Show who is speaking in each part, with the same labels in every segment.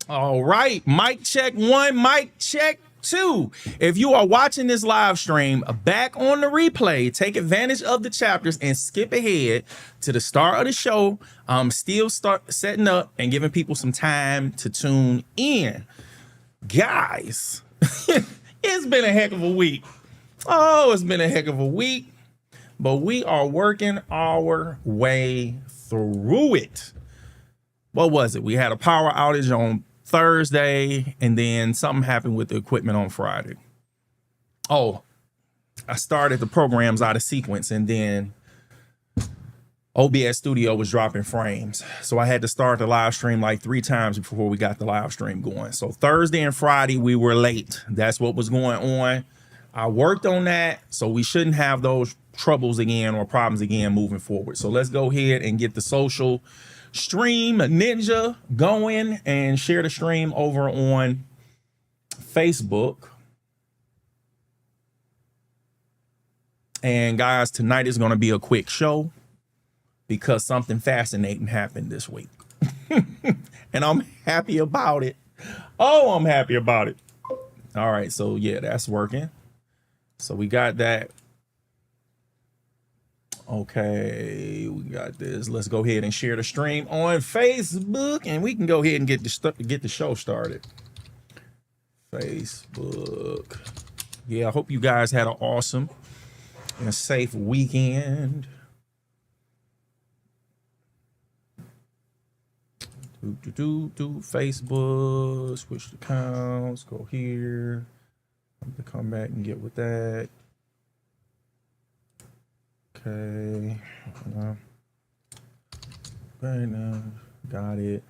Speaker 1: All right, mic check 1, mic check 2. If you are watching this live stream back on the replay, take advantage of the chapters and skip ahead to the start of the show. I'm still setting up and giving people some time to tune in. Guys, it's been a heck of a week. Oh, it's been a heck of a week, but we are working our way through it. What was it? We had a power outage on Thursday, and then something happened with the equipment on Friday. Oh, I started the programs out of sequence, and then OBS Studio was dropping frames. So I had to start the live stream like 3 times before we got the live stream going. So Thursday and Friday, we were late. That's what was going on. I worked on that, so we shouldn't have those troubles again or problems again moving forward. So let's go ahead and get the social stream ninja going and share the stream over on Facebook. And guys, tonight is going to be a quick show because something fascinating happened this week. And I'm happy about it. Oh, I'm happy about it. All right, so yeah, that's working. So we got that. Okay, we got this. Let's go ahead and share the stream on Facebook, and we can go ahead and get the show started. Facebook. Yeah, I hope you guys had an awesome and safe weekend. Facebook, switch accounts, go here. I'm gonna come back and get with that. Okay, right now, got it.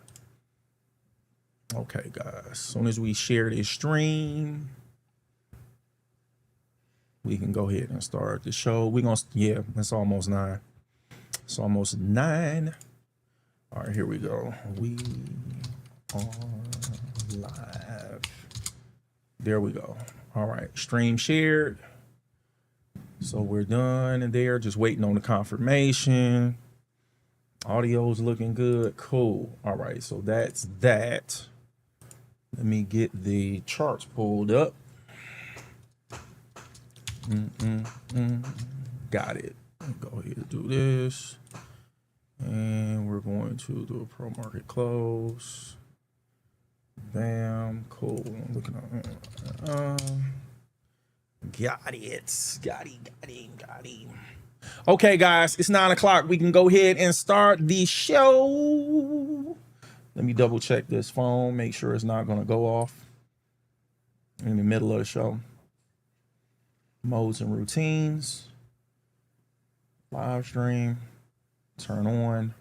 Speaker 1: Okay, guys, as soon as we share this stream, we can go ahead and start the show. Yeah, it's almost 9. It's almost 9. All right, here we go. We are live. There we go. All right, stream shared. So we're done and there, just waiting on the confirmation. Audio's looking good. Cool. All right, so that's that. Let me get the charts pulled up. Got it. Go ahead and do this. And we're going to do a pro market close. Bam. Cool. I'm looking at Got it. Okay, guys, it's 9 o'clock. We can go ahead and start the show. Let me double check this phone, make sure it's not going to go off in the middle of the show. Modes and routines. Live stream. Turn on.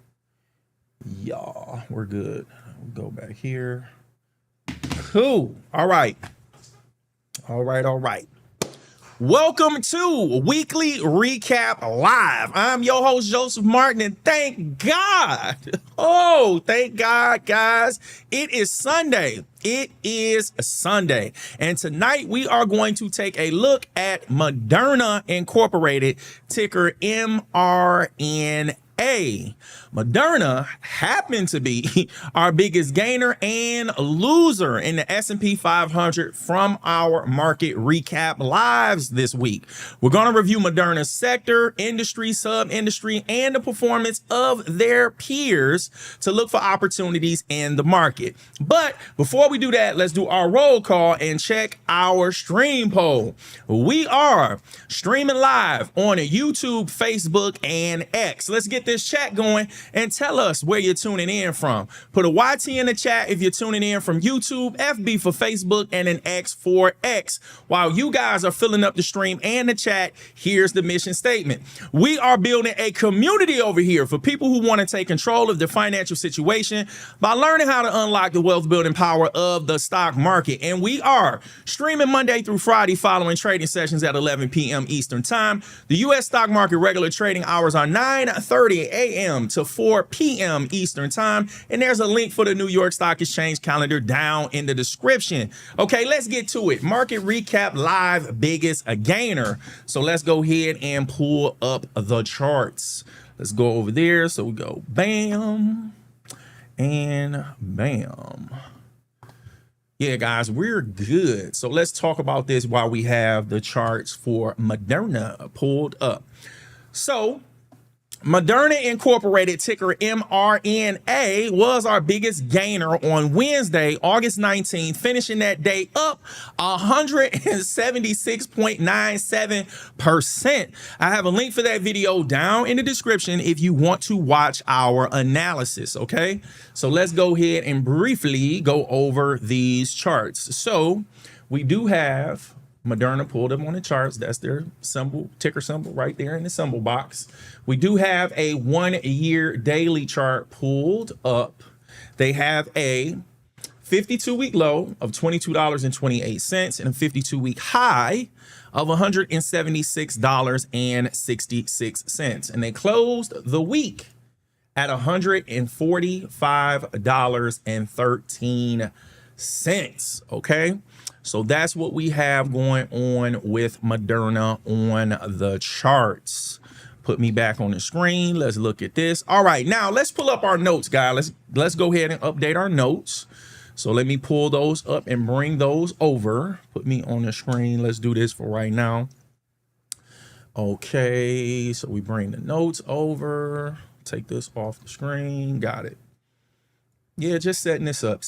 Speaker 1: Yeah, we're good. We'll go back here. Cool. All right. Welcome to Weekly Recap Live. I'm your host, Joseph Martin, and thank God. Oh, thank God, guys. It is Sunday. And tonight we are going to take a look at Moderna Incorporated, ticker MRNA. Moderna happened to be our biggest gainer and loser in the S&P 500 from our market recap lives this week. We're going to review Moderna's sector, industry, sub-industry, and the performance of their peers to look for opportunities in the market. But before we do that, let's do our roll call and check our stream poll. We are streaming live on YouTube, Facebook, and X. Let's get this chat going and tell us where you're tuning in from. Put a YT in the chat if you're tuning in from YouTube, FB for Facebook, and an X for X. While you guys are filling up the stream and the chat, here's the mission statement. We are building a community over here for people who want to take control of their financial situation by learning how to unlock the wealth building power of the stock market. And we are streaming Monday through Friday following trading sessions at 11 p.m. Eastern Time. The U.S. stock market regular trading hours are 9:30 a.m. to 4 p.m. Eastern Time. And there's a link for the New York Stock Exchange calendar down in the description. Okay, let's get to it. Market recap live, biggest gainer. So let's go ahead and pull up the charts. Let's go over there. So we go bam. And bam. Yeah, guys, we're good. So let's talk about this while we have the charts for Moderna pulled up. So Moderna Incorporated, ticker MRNA, was our biggest gainer on Wednesday, August 19th, finishing that day up 176.97%. I have a link for that video down in the description if you want to watch our analysis, okay? So let's go ahead and briefly go over these charts. So we do have Moderna pulled up on the charts. That's their symbol, ticker symbol right there in the symbol box. We do have a 1 year daily chart pulled up. They have a 52-week low of $22.28 and a 52-week high of $176.66. And they closed the week at $145.13. Okay. So that's what we have going on with Moderna on the charts. Put me back on the screen. Let's look at this. All right, now let's pull up our notes, guys. Let's go ahead and update our notes. So let me pull those up and bring those over. Put me on the screen. Let's do this for right now. Okay, so we bring the notes over. Take this off the screen. Got it. Yeah, just setting this up,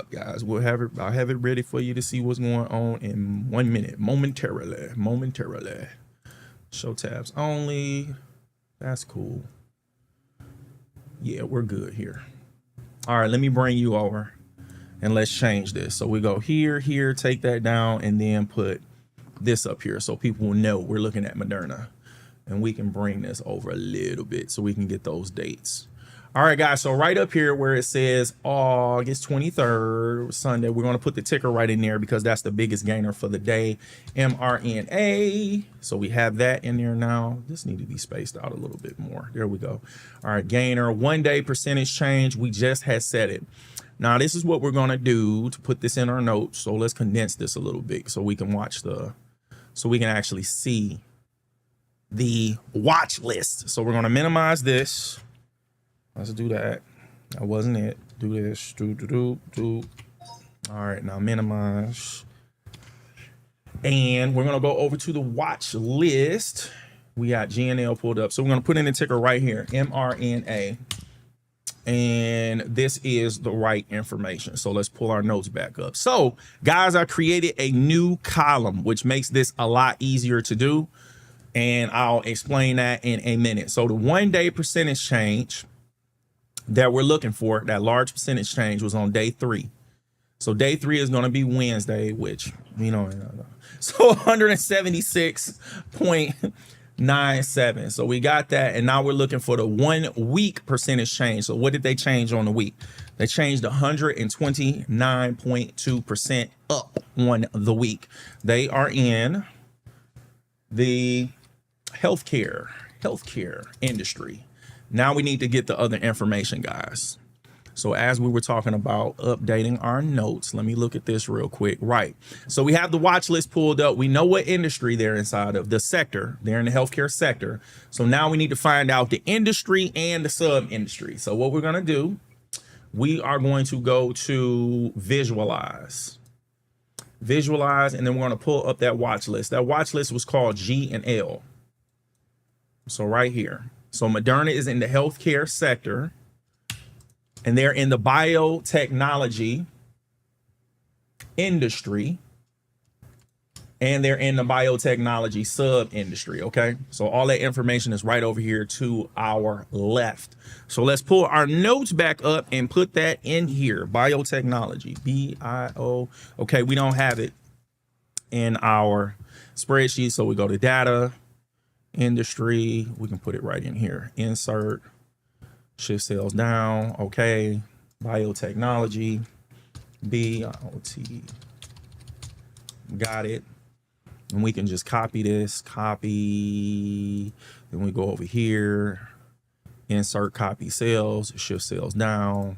Speaker 1: guys. I'll have it ready for you to see what's going on in 1 minute, momentarily. Show tabs only. That's cool. Yeah, we're good here. All right, let me bring you over and let's change this. So we go here, take that down, and then put this up here so people will know we're looking at Moderna. And we can bring this over a little bit so we can get those dates. All right, guys, so right up here where it says August 23rd, Sunday, we're going to put the ticker right in there because that's the biggest gainer for the day, MRNA. So we have that in there now. This needs to be spaced out a little bit more. There we go. All right, gainer, 1 day percentage change. We just had set it. Now, this is what we're going to do to put this in our notes. So let's condense this a little bit so we can so we can actually see the watch list. So we're going to minimize this. Let's do that. That wasn't it. Do this. Do. All right, now minimize. And we're going to go over to the watch list. We got GNL pulled up. So we're going to put in the ticker right here, MRNA. And this is the right information. So let's pull our notes back up. So, guys, I created a new column, which makes this a lot easier to do. And I'll explain that in a minute. So the 1 day percentage change that we're looking for, that large percentage change, was on day 3. So day 3 is going to be Wednesday, which, so 176.97. So we got that. And now we're looking for the 1 week percentage change. So what did they change on the week? They changed 129.2% up on the week. They are in the healthcare industry. Now we need to get the other information, guys. So as we were talking about updating our notes, let me look at this real quick. Right. So we have the watch list pulled up. We know what industry they're inside of, the sector. They're in the healthcare sector. So now we need to find out the industry and the sub-industry. So what we're going to do, we are going to go to visualize, and then we're going to pull up that watch list. That watch list was called G and L. So right here. So Moderna is in the healthcare sector, and they're in the biotechnology industry, and they're in the biotechnology sub-industry, okay? So all that information is right over here to our left. So let's pull our notes back up and put that in here. Biotechnology, B-I-O. Okay, we don't have it in our spreadsheet, so we go to data, industry, we can put it right in here. Insert, shift cells down, okay. Biotechnology, B-I-O-T. Got it. And we can just copy this, copy. Then we go over here, insert copy cells, shift cells down.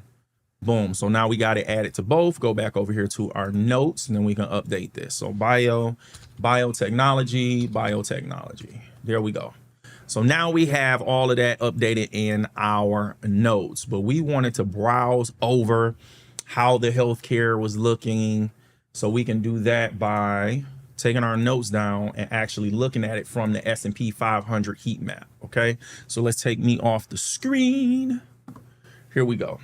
Speaker 1: Boom. So now we got it added to both. Go back over here to our notes, and then we can update this. So biotechnology. There we go. So now we have all of that updated in our notes, but we wanted to browse over how the healthcare was looking. So we can do that by taking our notes down and actually looking at it from the S&P 500 heat map. Okay, so let's take me off the screen. Here we go.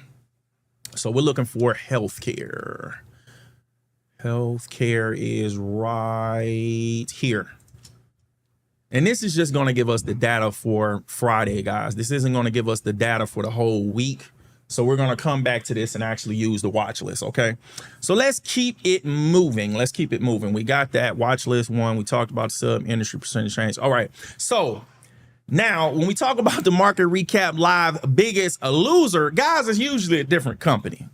Speaker 1: So we're looking for healthcare. Healthcare is right here. And this is just going to give us the data for Friday, guys. This isn't going to give us the data for the whole week. So we're going to come back to this and actually use the watch list. Okay, so let's keep it moving. Let's keep it moving. We got that watch list one. We talked about sub industry percentage change. All right. So now when we talk about the market recap live biggest loser, guys, it's usually a different company.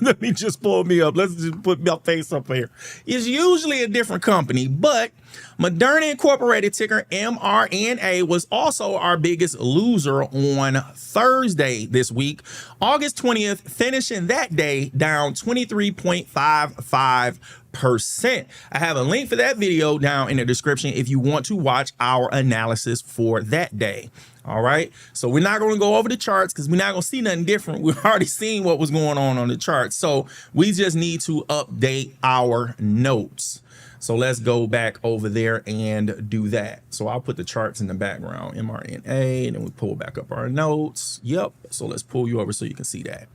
Speaker 1: Let me just pull me up. Let's just put my face up here. It's usually a different company, but Moderna Incorporated, ticker MRNA, was also our biggest loser on Thursday this week, August 20th, finishing that day down 23.55%. I have a link for that video down in the description if you want to watch our analysis for that day. All right, so we're not going to go over the charts because we're not going to see nothing different. We've already seen what was going on the charts. So we just need to update our notes. So let's go back over there and do that. So I'll put the charts in the background, MRNA, and then we pull back up our notes. Yep. So let's pull you over so you can see that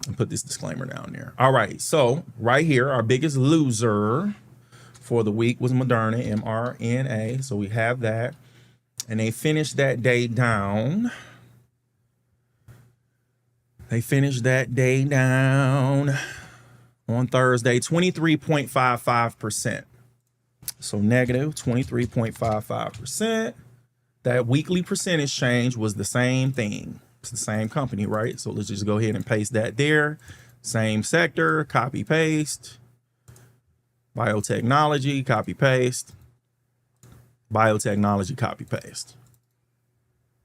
Speaker 1: and put this disclaimer down there. All right. So right here, our biggest loser for the week was Moderna, MRNA. So we have that. And they finished that day down. They finished that day down on Thursday, 23.55%. So negative 23.55%. That weekly percentage change was the same thing. It's the same company, right? So let's just go ahead and paste that there. Same sector, copy, paste. Biotechnology, copy, paste. Biotechnology, copy, paste.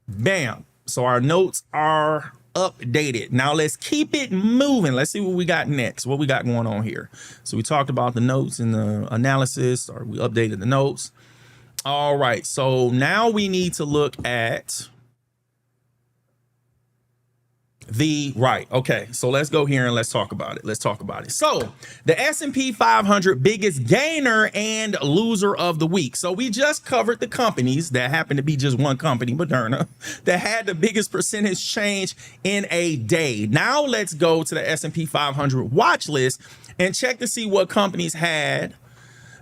Speaker 1: Bam. So our notes are updated. Now let's keep it moving. Let's see what we got next. What we got going on here. So we talked about the notes and the analysis, or we updated the notes. All right. So now we need to look at okay, so let's go here and let's talk about it. So the S&P 500 biggest gainer and loser of the week. So we just covered the companies that happened to be just one company, Moderna, that had the biggest percentage change in a day. Now let's go to the S&P 500 watch list and check to see what companies had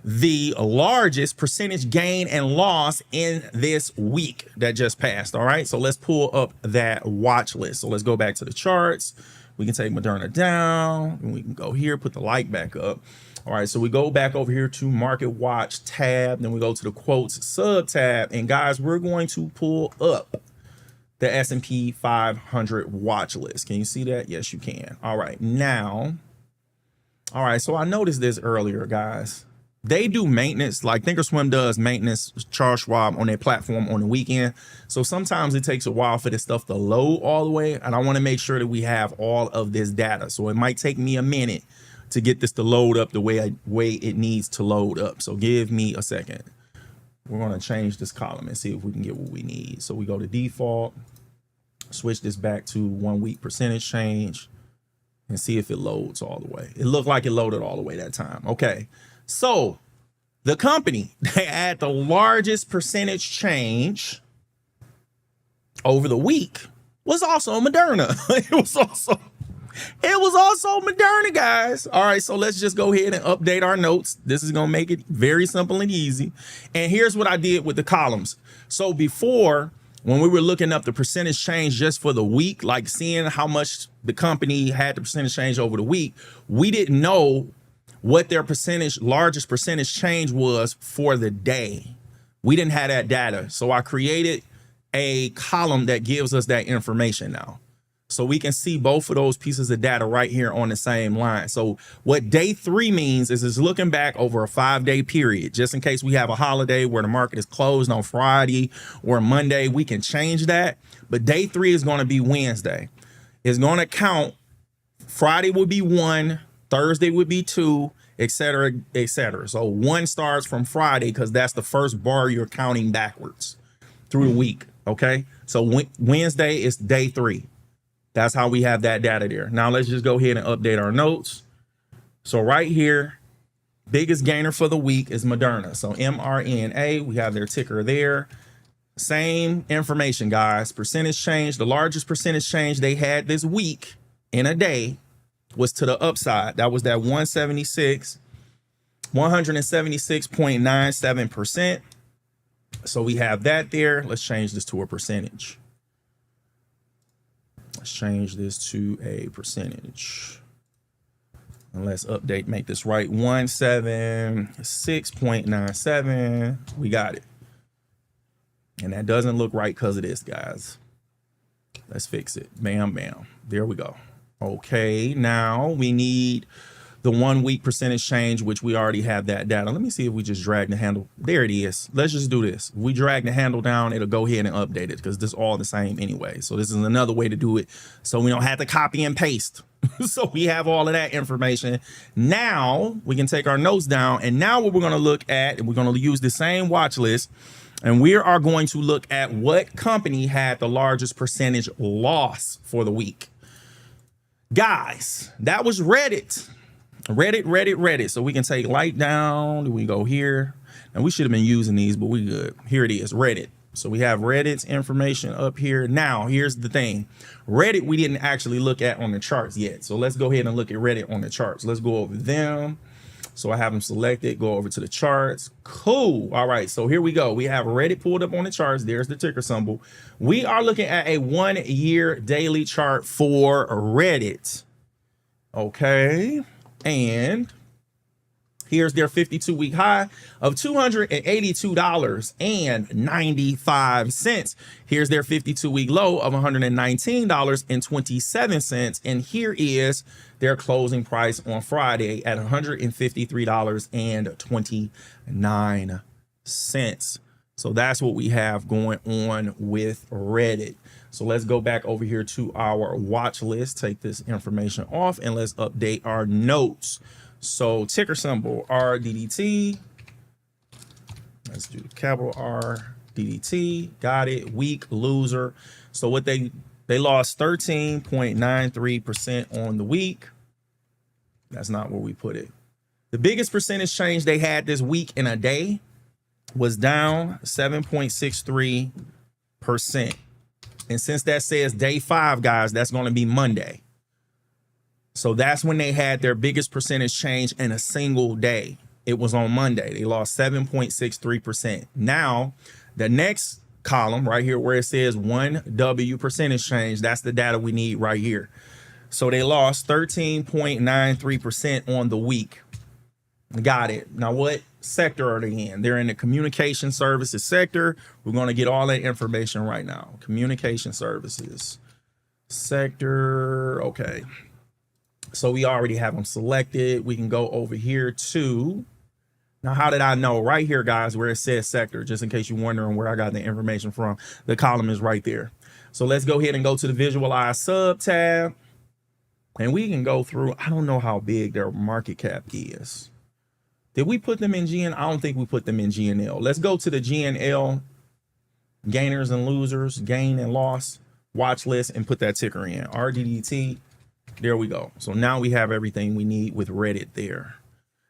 Speaker 1: the largest percentage gain and loss in this week that just passed. All right, so let's pull up that watch list. So let's go back to the charts. We can take Moderna down and we can go here, put the light back up. All right, so we go back over here to Market Watch tab, then we go to the quotes sub tab, and guys, we're going to pull up the S&P 500 watch list. Can you see that? Yes, you can. All right, now, all right, so I noticed this earlier, guys. They do maintenance, like Thinkorswim does maintenance, Charles Schwab, on their platform on the weekend. So sometimes it takes a while for this stuff to load all the way. And I want to make sure that we have all of this data. So it might take me a minute to get this to load up the way it needs to load up. So give me a second. We're going to change this column and see if we can get what we need. So we go to default, switch this back to 1 week percentage change, and see if it loads all the way. It looked like it loaded all the way that time. Okay. So the company that had the largest percentage change over the week was also Moderna. It was also Moderna, guys. All right, so let's just go ahead and update our notes. This is going to make it very simple and easy. And here's what I did with the columns. So before, when we were looking up the percentage change just for the week, like seeing how much the company had the percentage change over the week, we didn't know what their largest percentage change was for the day. We didn't have that data. So I created a column that gives us that information now. So we can see both of those pieces of data right here on the same line. So what day 3 means is it's looking back over a 5-day period, just in case we have a holiday where the market is closed on Friday or Monday, we can change that. But day 3 is going to be Wednesday. It's going to count. Friday would be 1, Thursday would be 2, et cetera, et cetera. So 1 starts from Friday because that's the first bar you're counting backwards through the week. Okay, so Wednesday is day 3. That's how we have that data there. Now let's just go ahead and update our notes. So right here, biggest gainer for the week is Moderna. So MRNA, we have their ticker there. Same information, guys. Percentage change. The largest percentage change they had this week in a day was to the upside. That was that 176.97%. So we have that there. Let's change this to a percentage. Let's change this to a percentage. And let's update, make this right. 176.97. We got it. And that doesn't look right because of this, guys. Let's fix it. Bam, bam. There we go. Okay, now we need the 1 week percentage change, which we already have that data. Let me see if we just drag the handle. There it is. Let's just do this. If we drag the handle down, it'll go ahead and update it because this is all the same anyway. So this is another way to do it so we don't have to copy and paste. So we have all of that information. Now we can take our notes down. And now what we're going to look at, and we're going to use the same watch list, and we are going to look at what company had the largest percentage loss for the week. Guys, that was Reddit. Reddit. So we can take light down. We go here. And we should have been using these, but we good. Here it is, Reddit. So we have Reddit's information up here. Now, here's the thing. Reddit, we didn't actually look at on the charts yet. So let's go ahead and look at Reddit on the charts. Let's go over them. So I have them selected, go over to the charts. Cool. All right, so here we go. We have Reddit pulled up on the charts. There's the ticker symbol. We are looking at a 1 year daily chart for Reddit. Okay. And here's their 52-week high of $282.95. Here's their 52-week low of $119.27. And here is their closing price on Friday at $153.29. So that's what we have going on with Reddit. So let's go back over here to our watch list, take this information off, and let's update our notes. So ticker symbol RDDT. Let's do capital RDDT. Got it. Weak loser. So what they lost 13.93% on the week. That's not where we put it. The biggest percentage change they had this week in a day was down 7.63%. And since that says day 5, guys, that's going to be Monday. So that's when they had their biggest percentage change in a single day. It was on Monday. They lost 7.63%. Now, the next column right here where it says 1W percentage change, that's the data we need right here. So they lost 13.93% on the week. Got it. Now, what sector are they in? They're in the communication services sector. We're going to get all that information right now. Communication services sector. Okay. So we already have them selected. We can go over here to, now how did I know? Right here, guys, where it says sector, just in case you're wondering where I got the information from, the column is right there. So let's go ahead and go to the visualize sub tab. And we can go through, I don't know how big their market cap is. Did we put them in GN? I don't think we put them in GNL. Let's go to the GNL gainers and losers, gain and loss watch list, and put that ticker in RDDT. There we go. So now we have everything we need with Reddit there.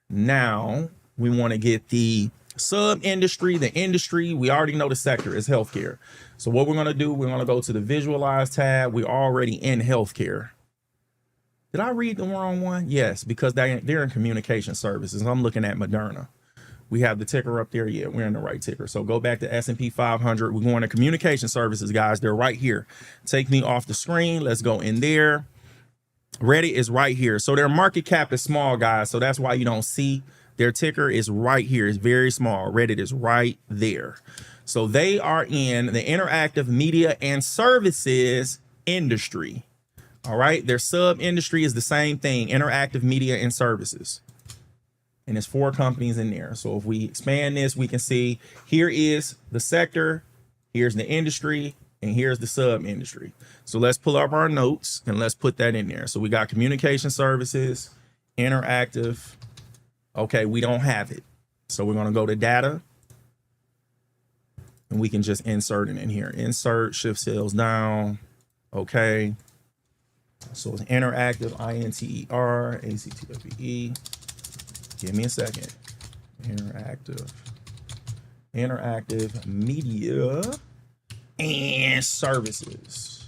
Speaker 1: Now we want to get the sub industry, the industry. We already know the sector is healthcare. So what we're going to do, we're going to go to the visualize tab. We're already in healthcare. Did I read the wrong one? Yes, because they're in communication services. I'm looking at Moderna. We have the ticker up there. Yeah, we're in the right ticker. So go back to S&P 500. We're going to communication services, guys. They're right here. Take me off the screen. Let's go in there. Reddit is right here. So their market cap is small, guys. So that's why you don't see their ticker is right here. It's very small. Reddit is right there. So they are in the interactive media and services industry. All right. Their sub industry is the same thing, interactive media and services. And there's 4 companies in there. So if we expand this, we can see here is the sector, here's the industry, and here's the sub industry. So let's pull up our notes and let's put that in there. So we got communication services, interactive. Okay, we don't have it. So we're going to go to data. and we can just insert it in here. Insert, shift sales down. Okay. So it's interactive, INTERACTWE. Give me a second. Interactive media and services.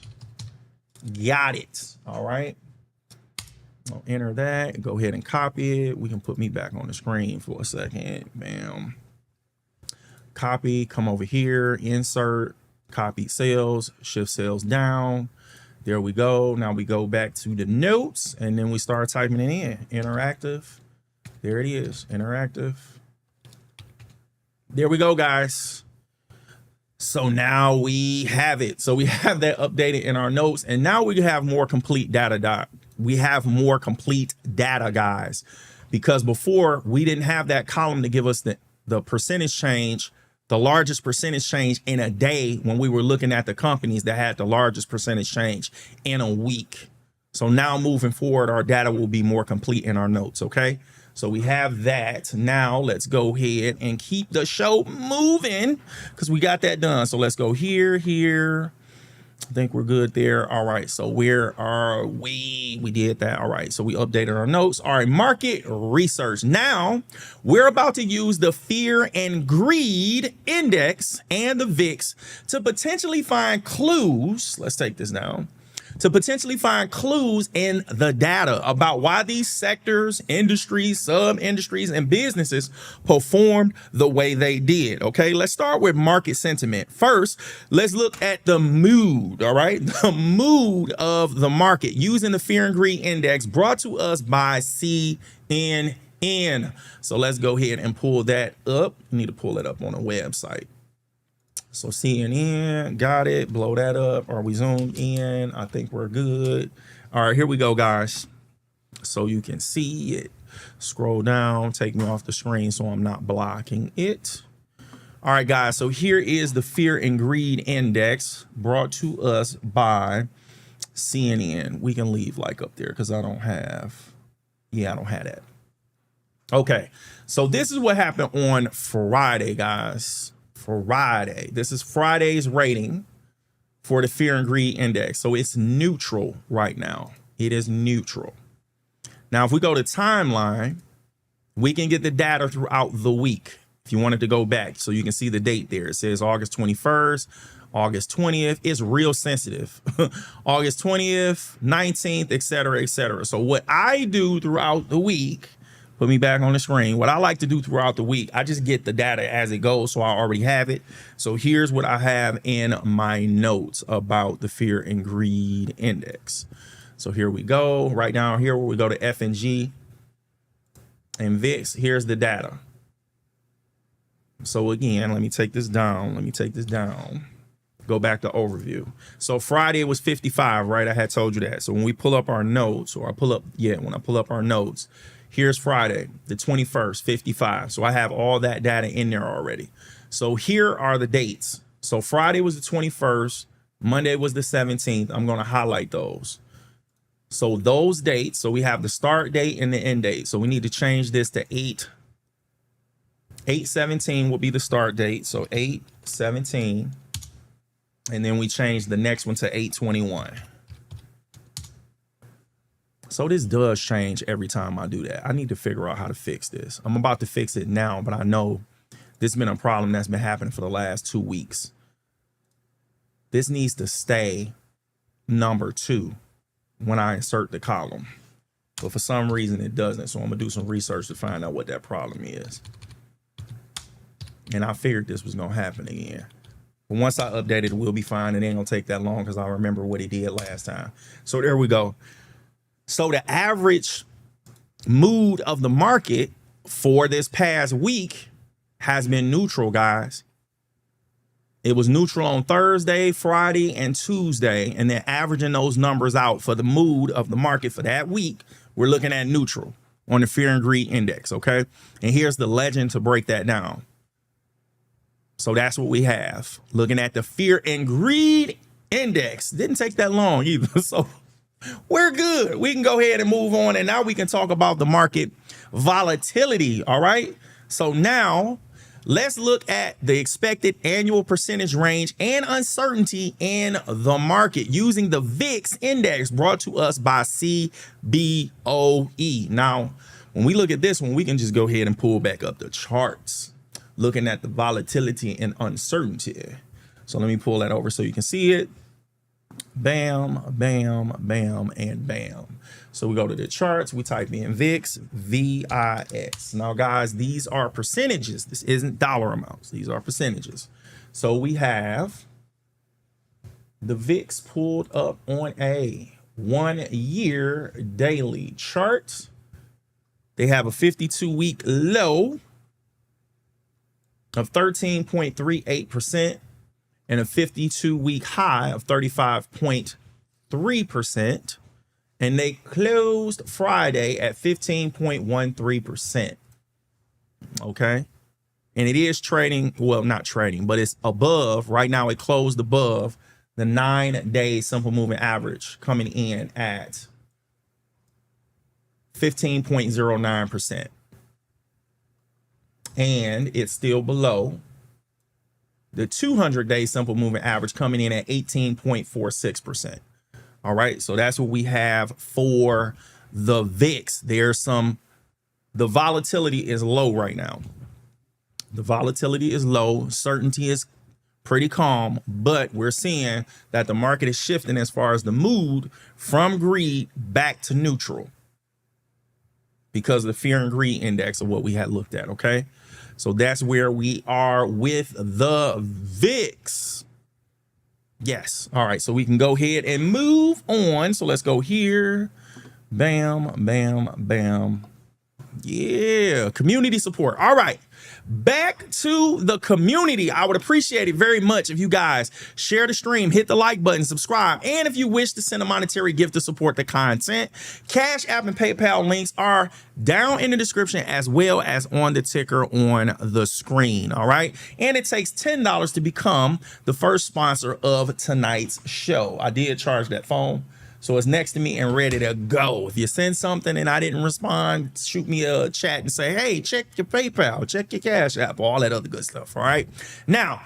Speaker 1: Got it. All right. I'll enter that. Go ahead and copy it. We can put me back on the screen for a second. Bam. Copy. Come over here. Insert. Copy sales. Shift sales down. There we go. Now we go back to the notes and then we start typing it in. Interactive. There it is. Interactive. There we go, guys. So now we have it. So we have that updated in our notes, and now we have more complete data. We have more complete data, guys, because before we didn't have that column to give us the percentage change, the largest percentage change in a day when we were looking at the companies that had the largest percentage change in a week. So now moving forward, our data will be more complete in our notes. Okay. So we have that. Now let's go ahead and keep the show moving because we got that done. So let's go here. I think we're good there. All right. So where are we? We did that. All right. So we updated our notes. All right. Market research. Now we're about to use the fear and greed index and the VIX to potentially find clues. Let's take this down. To potentially find clues in the data about why these sectors, industries, sub-industries, and businesses performed the way they did. Okay, let's start with market sentiment. First, let's look at the mood, all right? The mood of the market using the Fear and Greed Index brought to us by CNN. So let's go ahead and pull that up. You need to pull it up on a website. So CNN, got it. Blow that up. Are we zoomed in? I think we're good. All right, here we go, guys. So you can see it. Scroll down, take me off the screen so I'm not blocking it. All right, guys. So here is the Fear and Greed Index brought to us by CNN. We can leave like up there because I don't have that. Okay, so this is what happened on Friday, guys. Friday. This is Friday's rating for the Fear and Greed Index. So it's neutral right now. It is neutral. Now, if we go to timeline, we can get the data throughout the week. If you wanted to go back, so you can see the date there. It says August 21st, August 20th. It's real sensitive. August 20th, 19th, et cetera, et cetera. So what I do throughout the week, put me back on the screen. What I like to do throughout the week, I just get the data as it goes. So I already have it. So here's what I have in my notes about the Fear and Greed Index. So here we go. Right down here where we go to F&G and VIX, here's the data. So again, let me take this down. Go back to overview. So Friday was 55, right? I had told you that. So when we pull up our notes, when I pull up our notes, here's Friday, the 21st, 55. So I have all that data in there already. So here are the dates. So Friday was the 21st. Monday was the 17th. I'm going to highlight those. So those dates, so we have the start date and the end date. So we need to change this to 8/17 will be the start date. So 8/17. And then we change the next one to 8/21. So this does change every time I do that. I need to figure out how to fix this. I'm about to fix it now, but I know this has been a problem that's been happening for the last 2 weeks. This needs to stay number 2 when I insert the column. But for some reason it doesn't. So I'm gonna do some research to find out what that problem is. And I figured this was gonna happen again. But once I update it, we'll be fine. It ain't gonna take that long because I remember what it did last time. So there we go. So the average mood of the market for this past week has been neutral, guys. It was neutral on Thursday, Friday, and Tuesday. And then averaging those numbers out for the mood of the market for that week, we're looking at neutral on the Fear and Greed Index, okay? And here's the legend to break that down. So that's what we have. Looking at the Fear and Greed Index. Didn't take that long either. So we're good. We can go ahead and move on. And now we can talk about the market volatility. All right. So now Let's look at the expected annual percentage range and uncertainty in the market using the VIX index brought to us by CBOE. Now, when we look at this one, we can just go ahead and pull back up the charts, looking at the volatility and uncertainty. So let me pull that over so you can see it. Bam, bam, bam, and bam. So we go to the charts, we type in VIX, VIX. Now, guys, these are percentages. This isn't dollar amounts. These are percentages. So we have the VIX pulled up on a 1 year daily chart. They have a 52-week low of 13.38%. and a 52-week high of 35.3%. And they closed Friday at 15.13%. Okay. And it is trading, well, not trading, but it's above. Right now, it closed above the 9-day simple moving average, coming in at 15.09%. And it's still below the 200-day simple moving average, coming in at 18.46%. All right, so that's what we have for the VIX. The volatility is low right now. The volatility is low. Certainty is pretty calm, but we're seeing that the market is shifting as far as the mood from greed back to neutral because of the fear and greed index of what we had looked at. Okay. So that's where we are with the VIX. Yes. All right. So we can go ahead and move on. So let's go here. Bam, bam, bam. Yeah. Community support. All right. Back to the community. I would appreciate it very much if you guys share the stream, hit the like button, subscribe, and if you wish to send a monetary gift to support the content, Cash App and PayPal links are down in the description as well as on the ticker on the screen. All right. And it takes $10 to become the first sponsor of tonight's show. I did charge that phone, so it's next to me and ready to go. If you send something and I didn't respond, shoot me a chat and say, hey, check your PayPal, check your Cash App, all that other good stuff. All right. Now,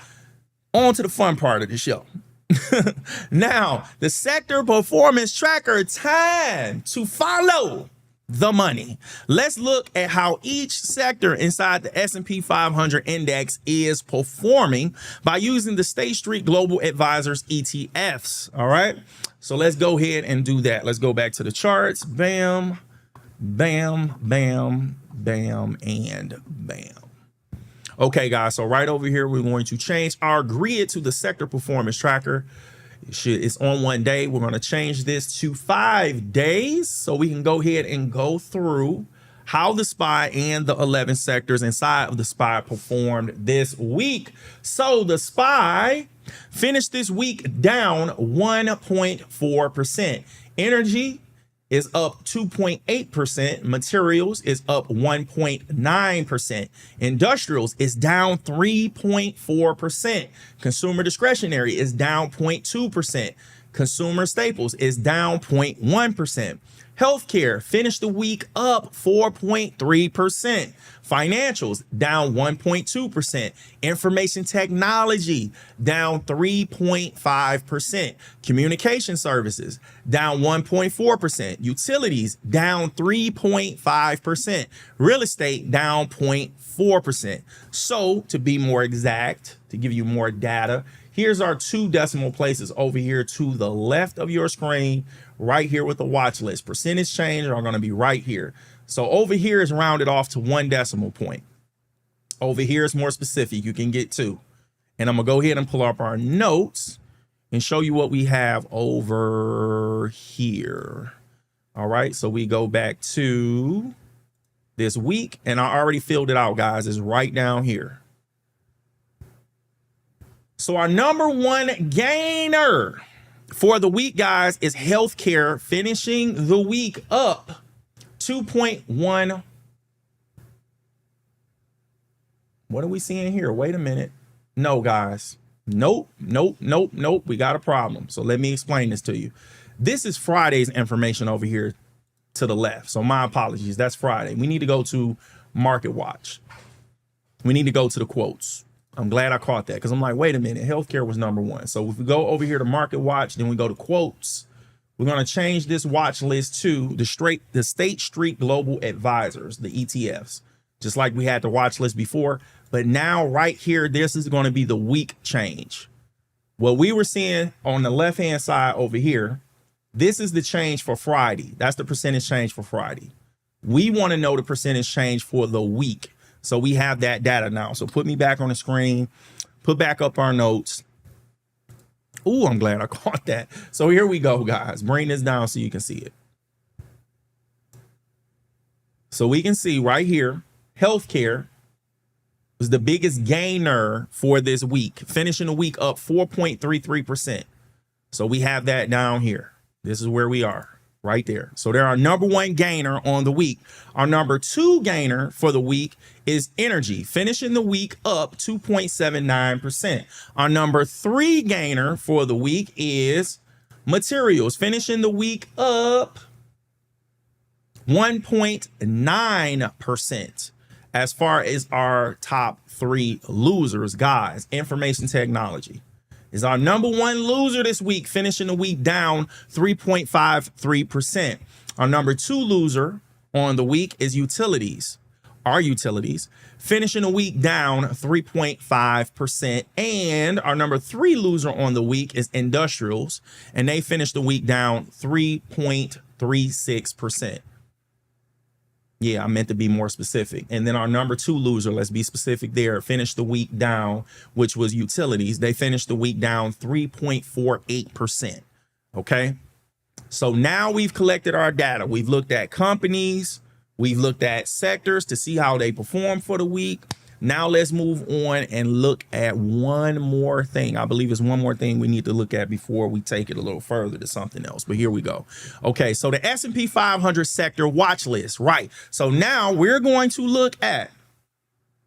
Speaker 1: on to the fun part of the show. Now, the sector performance tracker, time to follow the money. Let's look at how each sector inside the S&P 500 index is performing by using the State Street Global Advisors ETFs. All right. So let's go ahead and do that. Let's go back to the charts. Bam, bam, bam, bam, and bam. Okay, guys. So right over here, we're going to change our grid to the sector performance tracker. It's on 1 day. We're going to change this to 5 days so we can go ahead and go through how the SPY and the 11 sectors inside of the SPY performed this week. So the SPY finished this week down 1.4%. Energy is up 2.8%. Materials is up 1.9%. Industrials is down 3.4%. Consumer discretionary is down 0.2%. Consumer staples is down 0.1%. Healthcare finished the week up 4.3%. Financials down 1.2%. Information technology down 3.5%. Communication services down 1.4%. Utilities down 3.5%. Real estate down 0.4%. So to be more exact, to give you more data, here's our 2 decimal places over here to the left of your screen, right here with the watch list. Percentage change are going to be right here. So over here is rounded off to 1 decimal point. Over here is more specific. You can get 2. And I'm going to go ahead and pull up our notes and show you what we have over here. All right. So we go back to this week, and I already filled it out, guys. It's right down here. So our number 1 gainer for the week, guys, is healthcare, finishing the week up 2.1. What are we seeing here? Wait a minute. No, guys. Nope. We got a problem. So let me explain this to you. This is Friday's information over here to the left. So my apologies. That's Friday. We need to go to Market Watch. We need to go to the quotes. I'm glad I caught that because I'm like, wait a minute, healthcare was number one. So if we go over here to market watch, then we go to quotes. We're going to change this watch list to the State Street Global Advisors, the ETFs, just like we had the watch list before. But now right here, this is going to be the week change. What we were seeing on the left-hand side over here, this is the change for Friday. That's the percentage change for Friday. We want to know the percentage change for the week. So we have that data now. So put me back on the screen, put back up our notes. Ooh, I'm glad I caught that. So here we go, guys. Bring this down so you can see it. So we can see right here, healthcare was the biggest gainer for this week, finishing the week up 4.33%. So we have that down here. This is where we are right there. So they're our number one gainer on the week. Our number two gainer for the week is energy, finishing the week up 2.79%. Our number three gainer for the week is materials, finishing the week up 1.9%. As far as our top three losers, guys, information technology is our number one loser this week, finishing the week down 3.53%. Our number two loser on the week is utilities, our utilities, finishing the week down 3.5%. And our number three loser on the week is industrials, and they finished the week down 3.36%. Yeah, I meant to be more specific. And then our number two loser, let's be specific there, finished the week down, which was utilities. They finished the week down 3.48%. Okay. So now we've collected our data. We've looked at companies. We've looked at sectors to see how they perform for the week. Now let's move on and look at one more thing. I believe it's one more thing we need to look at before we take it a little further to something else. But here we go. Okay, so the S&P 500 sector watch list, right? So now we're going to look at,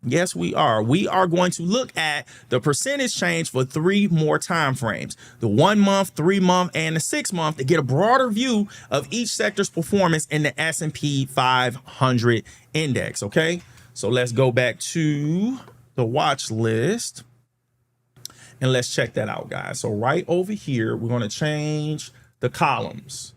Speaker 1: yes, we are going to look at the percentage change for three more time frames, the 1 month, 3 month, and the 6 month, to get a broader view of each sector's performance in the S&P 500 index. Okay. So let's go back to the watch list and let's check that out, guys. So right over here, we're going to change the columns.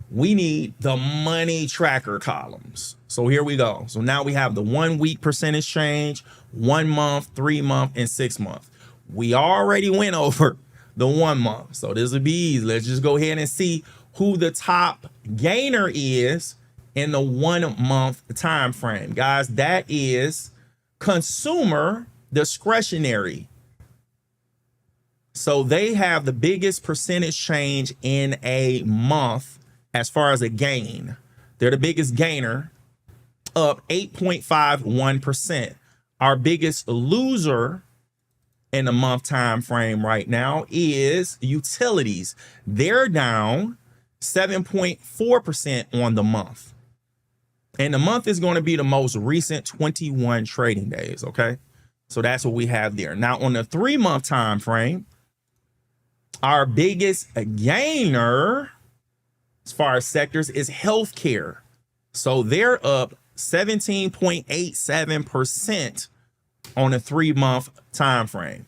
Speaker 1: We need the money tracker columns. So here we go. So now we have the 1 week percentage change, 1 month, 3 month, and 6 month. We already went over the 1 month. So this will be easy. Let's just go ahead and see who the top gainer is in the 1 month time frame, guys. That is consumer discretionary. So they have the biggest percentage change in a month as far as a gain. They're the biggest gainer, up 8.51%. Our biggest loser in the month time frame right now is utilities. They're down 7.4% on the month. And the month is going to be the most recent 21 trading days. Okay. So that's what we have there. Now on the 3 month time frame, our biggest gainer as far as sectors is healthcare. So they're up 17.87% on a 3 month time frame.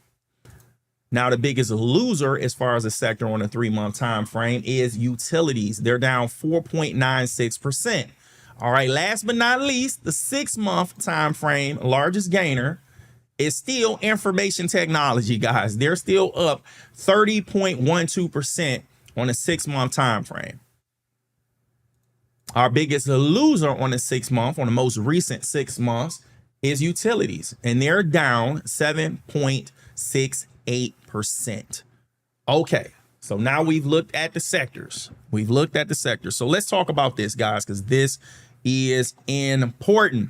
Speaker 1: Now the biggest loser as far as a sector on a 3 month time frame is utilities. They're down 4.96%. All right, last but not least, the 6 month time frame largest gainer is still information technology, guys. They're still up 30.12% on a 6 month time frame. Our biggest loser on the 6 month, on the most recent 6 months, is utilities, and they're down 7.68%. Okay, so now we've looked at the sectors. So let's talk about this, guys, because this is important.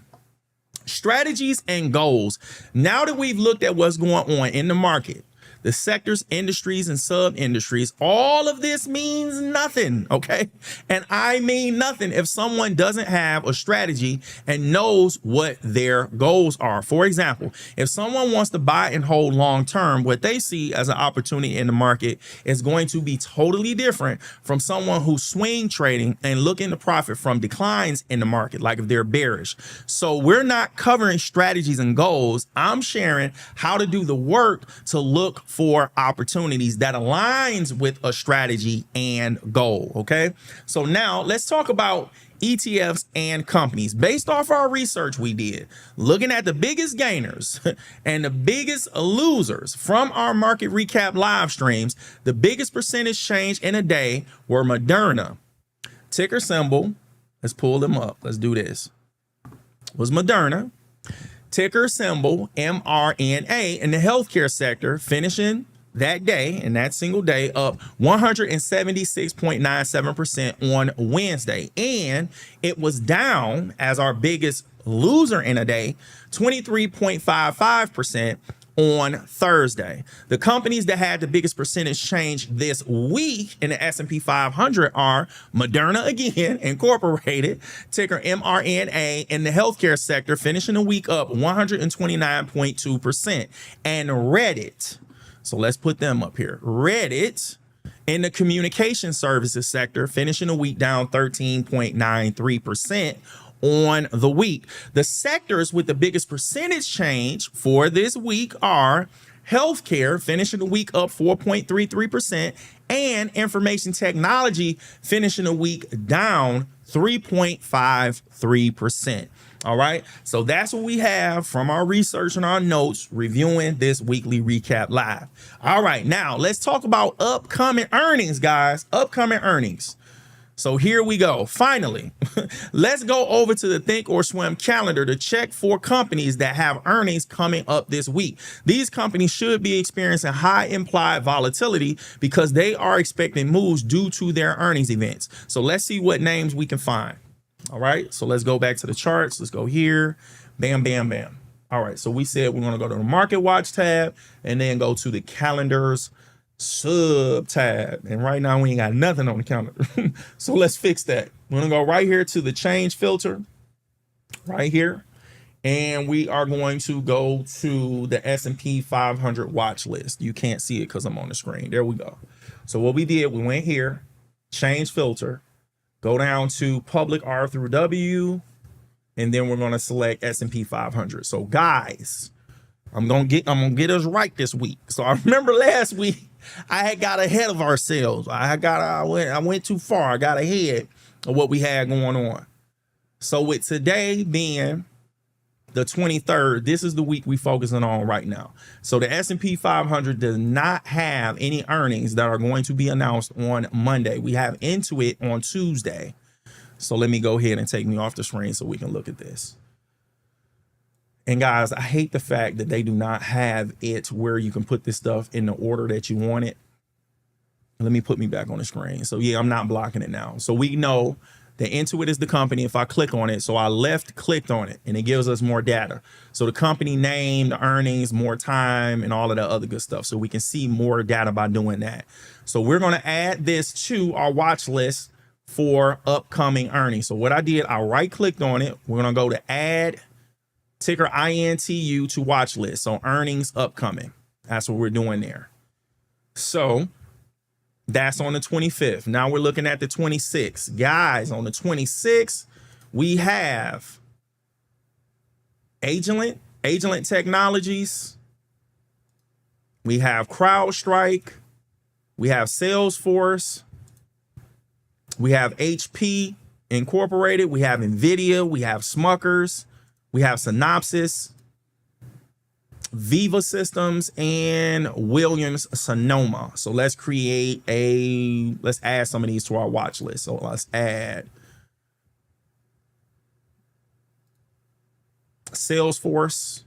Speaker 1: Strategies and goals. Now that we've looked at what's going on in the market, the sectors, industries, and sub-industries. All of this means nothing, okay? And I mean nothing if someone doesn't have a strategy and knows what their goals are. For example, if someone wants to buy and hold long-term, what they see as an opportunity in the market is going to be totally different from someone who's swing trading and looking to profit from declines in the market, like if they're bearish. So we're not covering strategies and goals. I'm sharing how to do the work to look for opportunities that aligns with a strategy and goal. Okay, so now let's talk about ETFs and companies. Based off our research we did, looking at the biggest gainers and the biggest losers from our market recap live streams, the biggest percentage change in a day were Moderna. Ticker symbol, let's pull them up. Let's do this. Was Moderna. Ticker symbol MRNA in the healthcare sector, finishing that day, in that single day, up 176.97% on Wednesday. And it was down as our biggest loser in a day, 23.55% on Thursday. The companies that had the biggest percentage change this week in the S&P 500 are Moderna, again, Incorporated, ticker MRNA, in the healthcare sector, finishing the week up 129.2%. And Reddit, so let's put them up here. Reddit in the communication services sector, finishing the week down 13.93% on the week. The sectors with the biggest percentage change for this week are healthcare, finishing the week up 4.33%, and information technology, finishing the week down 3.53%. All right, so that's what we have from our research and our notes reviewing this weekly recap live. All right, now let's talk about upcoming earnings, guys. Upcoming earnings. So here we go. Finally, let's go over to the Think or Swim calendar to check for companies that have earnings coming up this week. These companies should be experiencing high implied volatility because they are expecting moves due to their earnings events. So let's see what names we can find. All right, so let's go back to the charts. Let's go here. Bam, bam, bam. All right, so we said we're going to go to the Market Watch tab and then go to the calendars sub tab. And right now we ain't got nothing on the calendar. So let's fix that. We're going to go right here to the change filter right here. And we are going to go to the S&P 500 watch list. You can't see it because I'm on the screen. There we go. So what we did, we went here, change filter, go down to public R through W, and then we're going to select S&P 500. So guys, I'm gonna get us right this week. So I remember last week I had got ahead of ourselves. I went too far. I got ahead of what we had going on. So with today being the 23rd, this is the week we focusing on right now. So the S&P 500 does not have any earnings that are going to be announced on Monday. We have Intuit on Tuesday. So let me go ahead and take me off the screen so we can look at this. And guys, I hate the fact that they do not have it where you can put this stuff in the order that you want it. Let me put me back on the screen. So yeah, I'm not blocking it now. So we know that Intuit is the company. If I click on it, so I clicked on it and it gives us more data. So the company name, the earnings, more time, and all of the other good stuff. So we can see more data by doing that. So we're going to add this to our watch list for upcoming earnings. So what I did, I right clicked on it. We're going to go to add ticker INTU to watch list. So earnings upcoming. That's what we're doing there. So that's on the 25th. Now we're looking at the 26th. Guys, on the 26th, we have Agilent Technologies. We have CrowdStrike. We have Salesforce. We have HP Incorporated. We have NVIDIA. We have Smuckers. We have Synopsys, Viva Systems, and Williams Sonoma. So let's add some of these to our watch list. So let's add Salesforce,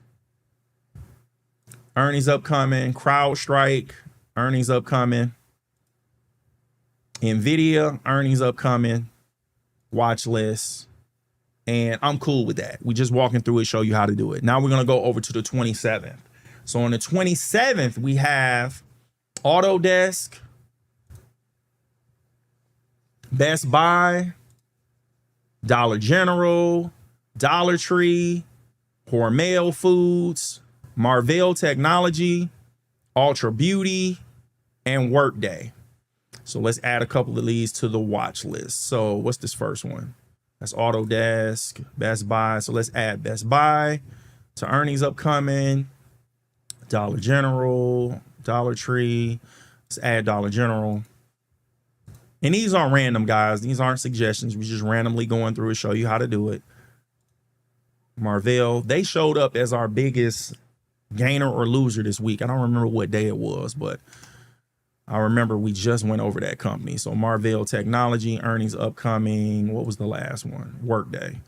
Speaker 1: earnings upcoming, CrowdStrike, earnings upcoming, NVIDIA, earnings upcoming, watch list. And I'm cool with that. We just walking through it, show you how to do it. Now we're going to go over to the 27th. So on the 27th, we have Autodesk, Best Buy, Dollar General, Dollar Tree, Hormel Foods, Marvell Technology, Ultra Beauty, and Workday. So let's add a couple of these to the watch list. So what's this first one? That's Autodesk, Best Buy. So let's add Best Buy to earnings upcoming. Dollar General, Dollar Tree. Let's add Dollar General. And these aren't random, guys. These aren't suggestions. We're just randomly going through and show you how to do it. Marvell, they showed up as our biggest gainer or loser this week. I don't remember what day it was, but I remember we just went over that company. So Marvell Technology, earnings upcoming. What was the last one? Workday.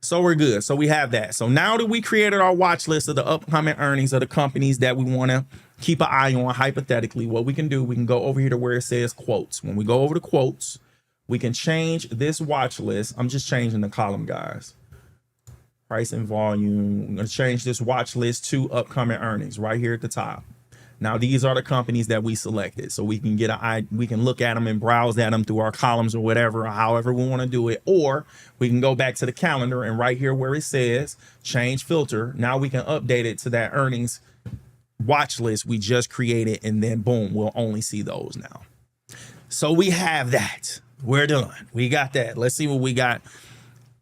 Speaker 1: So we're good. So we have that. So now that we created our watch list of the upcoming earnings of the companies that we want to keep an eye on, hypothetically, what we can do, we can go over here to where it says quotes. When we go over to quotes, we can change this watch list. I'm just changing the column, guys. Price and volume. I'm going to change this watch list to upcoming earnings right here at the top. Now, these are the companies that we selected, so we can get we can look at them and browse at them through our columns or whatever, or however we want to do it. Or we can go back to the calendar and right here where it says change filter. Now we can update it to that earnings watch list we just created, and then boom, we'll only see those now. So we have that. We're done. We got that. Let's see what we got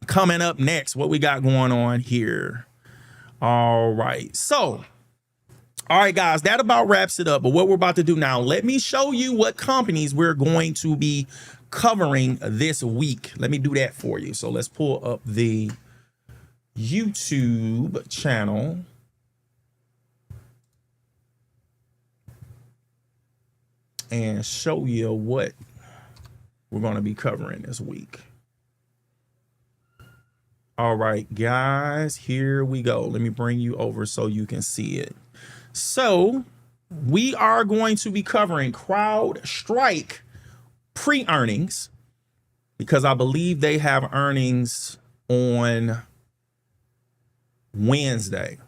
Speaker 1: coming up next. What we got going on here. All right. So. All right, guys, that about wraps it up. But what we're about to do now, let me show you what companies we're going to be covering this week. Let me do that for you. So let's pull up the YouTube channel. And show you what we're going to be covering this week. All right, guys, here we go. Let me bring you over so you can see it. So we are going to be covering CrowdStrike pre-earnings because I believe they have earnings on Wednesday.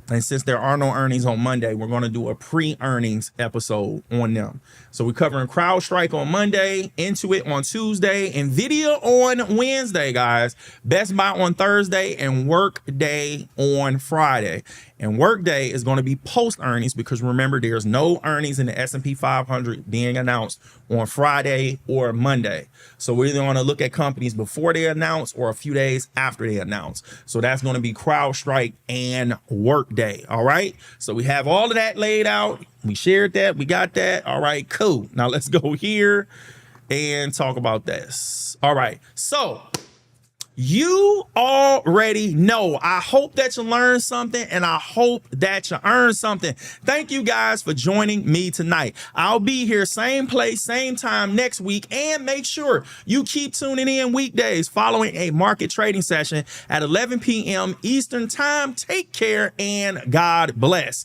Speaker 1: And since there are no earnings on Monday, we're going to do a pre-earnings episode on them. So we're covering CrowdStrike on Monday, Intuit on Tuesday, NVIDIA on Wednesday, guys. Best Buy on Thursday, and Workday on Friday. And Workday is going to be post-earnings because remember, there's no earnings in the S&P 500 being announced on Friday or Monday. So we're either going to look at companies before they announce or a few days after they announce. So that's going to be CrowdStrike and Workday. All right. So we have all of that laid out. We shared that. We got that. All right, cool. Now let's go here and talk about this. All right. So you already know. I hope that you learned something, and I hope that you earned something. Thank you guys for joining me tonight. I'll be here same place, same time next week, and make sure you keep tuning in weekdays following a market trading session at 11 p.m. Eastern time. Take care and God bless.